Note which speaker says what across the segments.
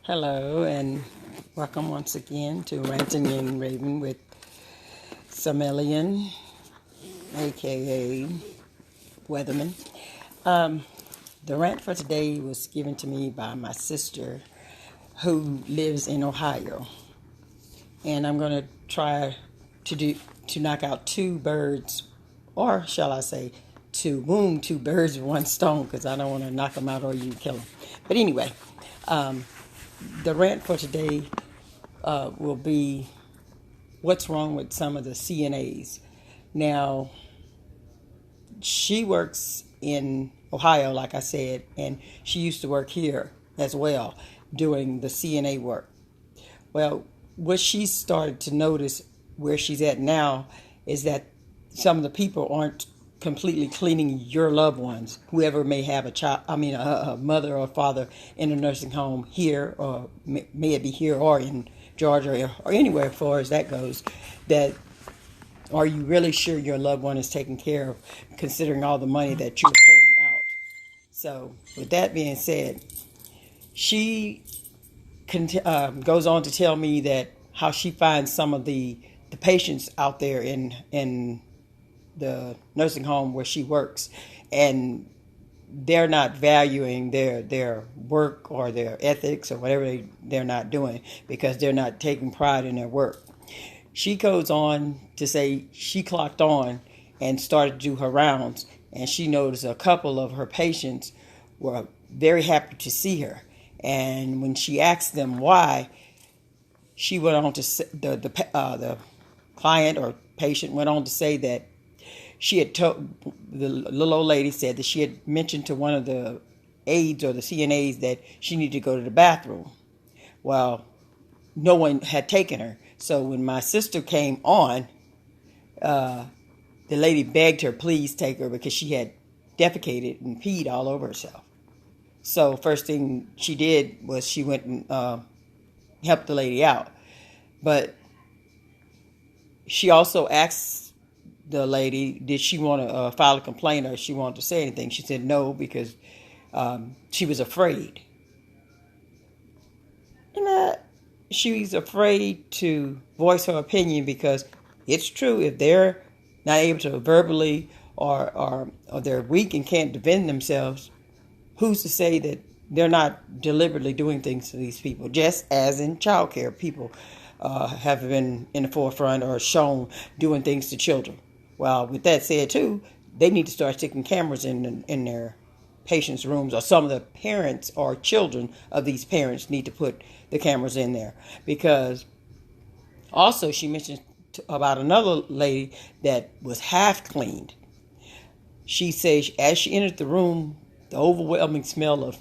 Speaker 1: Hello, and welcome once again to Ranting and Raving with Samelian, aka Weatherman. The rant for today was given to me by my sister who lives in Ohio, and I'm going to try to knock out two birds, or shall I say, to wound two birds with one stone, because I don't want to knock them out or you kill them. But anyway, the rant for today will be what's wrong with some of the CNAs. Now, she works in Ohio, like I said, and she used to work here as well, doing the CNA work. Well, what she started to notice where she's at now is that some of the people aren't completely cleaning your loved ones, whoever may have a child, a mother or father in a nursing home here, or may it be here or in Georgia or anywhere as far as that goes, that are you really sure your loved one is taken care of, considering all the money that you're paying out? So, with that being said, she goes on to tell me that how she finds some of the patients out there in the nursing home where she works, and they're not valuing their work or their ethics or whatever they're not doing because they're not taking pride in their work. She goes on to say she clocked on and started to do her rounds, and she noticed a couple of her patients were very happy to see her. And when she asked them why, she went on to say, the client or patient went on to say that she had told, the little old lady said that she had mentioned to one of the aides or the CNAs that she needed to go to the bathroom. Well, no one had taken her. So when my sister came on, the lady begged her, please take her, because she had defecated and peed all over herself. So first thing she did was she went and helped the lady out. But she also asked the lady, did she want to file a complaint or she wanted to say anything? She said no, because she was afraid. And she's afraid to voice her opinion because it's true, if they're not able to verbally or they're weak and can't defend themselves, who's to say that they're not deliberately doing things to these people? Just as in childcare, people have been in the forefront or shown doing things to children. Well, with that said, too, they need to start sticking cameras in their patients' rooms, or some of the parents or children of these parents need to put the cameras in there. Because also she mentioned about another lady that was half cleaned. She says as she entered the room, the overwhelming smell of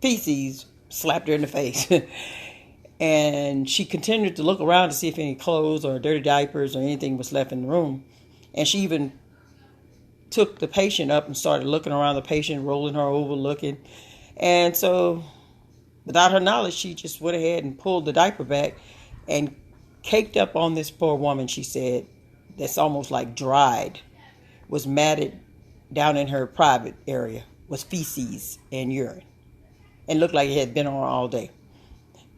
Speaker 1: feces slapped her in the face. And she continued to look around to see if any clothes or dirty diapers or anything was left in the room. And she even took the patient up and started looking around the patient, rolling her over, looking. And so, without her knowledge, she just went ahead and pulled the diaper back and caked up on this poor woman, she said, that's almost like dried, was matted down in her private area, was feces and urine, and looked like it had been on all day.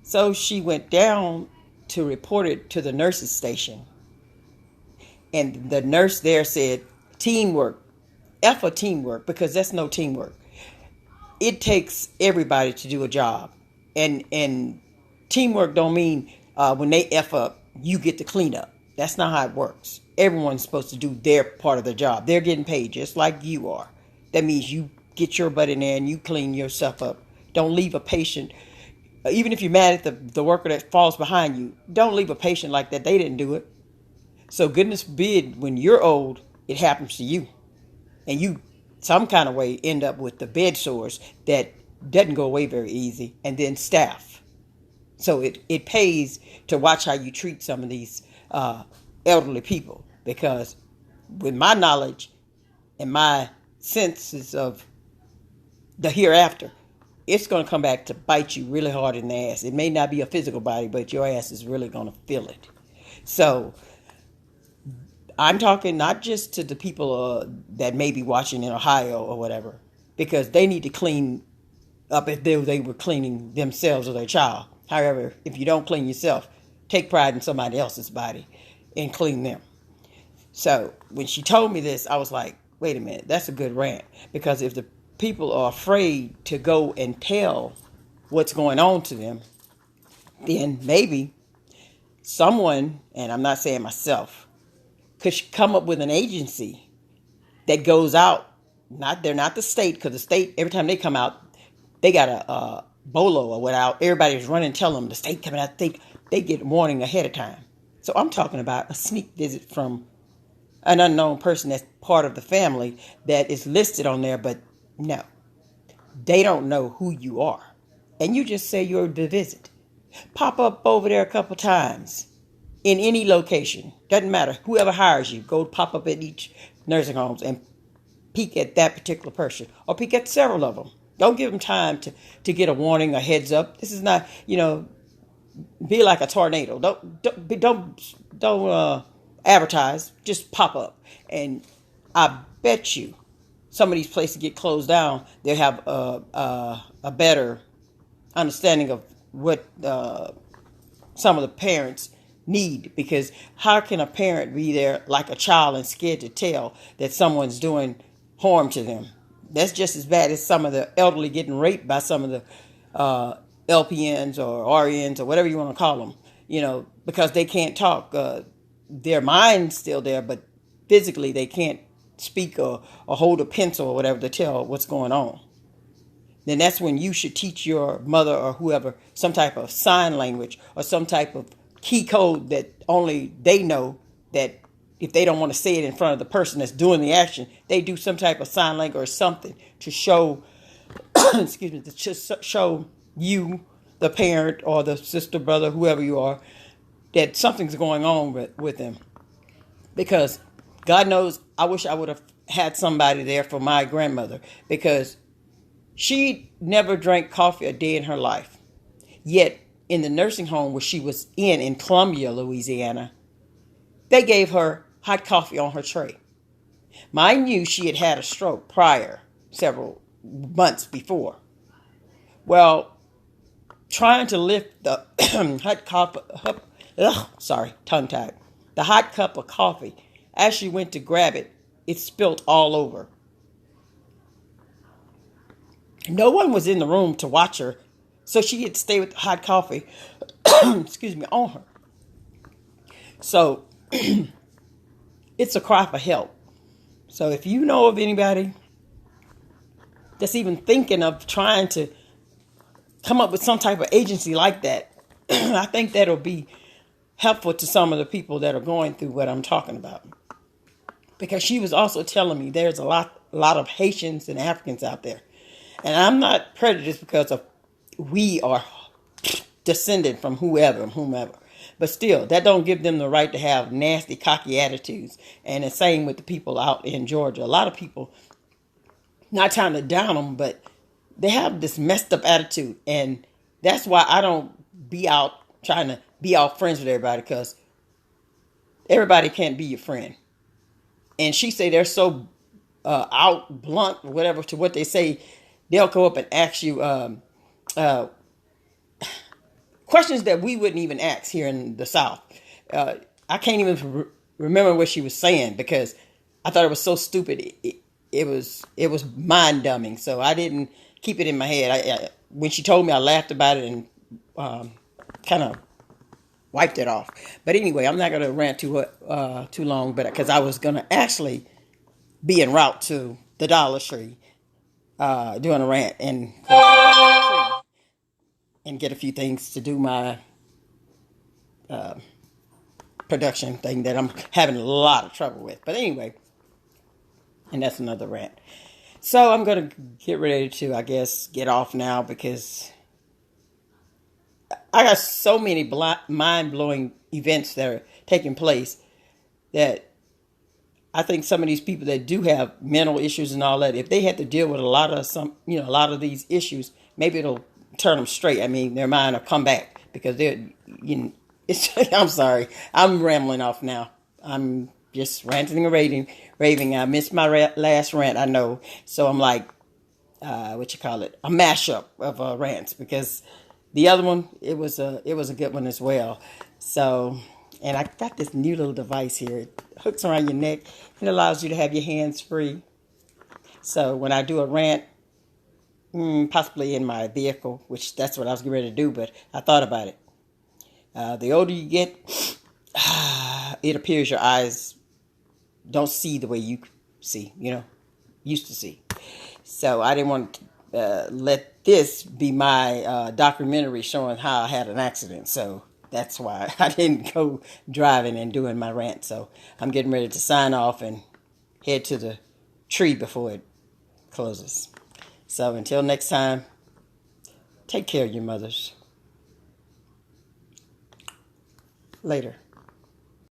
Speaker 1: So she went down to report it to the nurse's station. And the nurse there said, teamwork, F for teamwork, because that's no teamwork. It takes everybody to do a job. And teamwork don't mean when they F up, you get to clean up. That's not how it works. Everyone's supposed to do their part of the job. They're getting paid just like you are. That means you get your butt in there and you clean yourself up. Don't leave a patient, even if you're mad at the worker that falls behind you, don't leave a patient like that. They didn't do it. So goodness forbid, when you're old, it happens to you. And you, some kind of way, end up with the bed sores that doesn't go away very easy. And then staph. So it pays to watch how you treat some of these elderly people. Because with my knowledge and my senses of the hereafter, it's going to come back to bite you really hard in the ass. It may not be a physical body, but your ass is really going to feel it. So I'm talking not just to the people that may be watching in Ohio or whatever, because they need to clean up as though they were cleaning themselves or their child. However, if you don't clean yourself, take pride in somebody else's body and clean them. So when she told me this, I was like, wait a minute, that's a good rant. Because if the people are afraid to go and tell what's going on to them, then maybe someone, and I'm not saying myself, could come up with an agency that goes out. They're not the state, because the state, every time they come out, they got a bolo or whatever. Everybody's running and telling them the state coming out. They get warning ahead of time. So I'm talking about a sneak visit from an unknown person that's part of the family that is listed on there, but no, they don't know who you are. And you just say you're to visit. Pop up over there a couple times in any location. Doesn't matter. Whoever hires you, go pop up at each nursing homes and peek at that particular person or peek at several of them. Don't give them time to get a warning, a heads up. This is not, be like a tornado. Don't advertise. Just pop up. And I bet you some of these places get closed down. They'll have a better understanding of what some of the parents need. Because how can a parent be there like a child and scared to tell that someone's doing harm to them? That's just as bad as some of the elderly getting raped by some of the LPNs or RNs or whatever you want to call them, because they can't talk. Their mind's still there, but physically they can't speak or hold a pencil or whatever to tell what's going on. Then that's when you should teach your mother or whoever some type of sign language or some type of key code that only they know, that if they don't want to say it in front of the person that's doing the action, they do some type of sign language or something to show, excuse me, to just show you, the parent or the sister, brother, whoever you are, that something's going on with them. Because God knows, I wish I would have had somebody there for my grandmother, because she never drank coffee a day in her life. Yet in the nursing home where she was in Columbia, Louisiana, they gave her hot coffee on her tray. Mind you, she had had a stroke prior, several months before. Well, trying to lift the hot cup, tongue-tied, the hot cup of coffee, as she went to grab it, it spilt all over. No one was in the room to watch her, so she had to stay with the hot coffee, excuse me, on her. So it's a cry for help. So if you know of anybody that's even thinking of trying to come up with some type of agency like that, I think that'll be helpful to some of the people that are going through what I'm talking about. Because she was also telling me there's a lot of Haitians and Africans out there. And I'm not prejudiced because of we are descended from whomever. But still, that don't give them the right to have nasty, cocky attitudes. And the same with the people out in Georgia. A lot of people, not trying to down them, but they have this messed up attitude. And that's why I don't be out trying to be all friends with everybody, because everybody can't be your friend. And she say they're so out blunt or whatever to what they say, they'll go up and ask you questions that we wouldn't even ask here in the South. I can't even remember what she was saying because I thought it was so stupid. It was mind-dumbing, so I didn't keep it in my head. When she told me, I laughed about it and kind of wiped it off. But anyway, I'm not going to rant too long, but because I was going to actually be en route to the Dollar Tree doing a rant and get a few things to do my production thing that I'm having a lot of trouble with. But anyway, and that's another rant. So I'm going to get ready to, I guess, get off now because I got so many mind-blowing events that are taking place that I think some of these people that do have mental issues and all that, if they had to deal with a lot of these issues, maybe it'll turn them straight. I mean, their mind will come back because I'm sorry, I'm rambling off now. I'm just ranting and raving. I missed my last rant, I know. So I'm like, a mashup of rants, because the other one, it was a good one as well. So, and I got this new little device here. It hooks around your neck and allows you to have your hands free. So when I do a rant, possibly in my vehicle, which that's what I was getting ready to do, but I thought about it. The older you get, it appears your eyes don't see the way you see, used to see. So I didn't want to let this be my documentary showing how I had an accident. So that's why I didn't go driving and doing my rant. So I'm getting ready to sign off and head to the tree before it closes. So until next time, take care of your mothers. Later.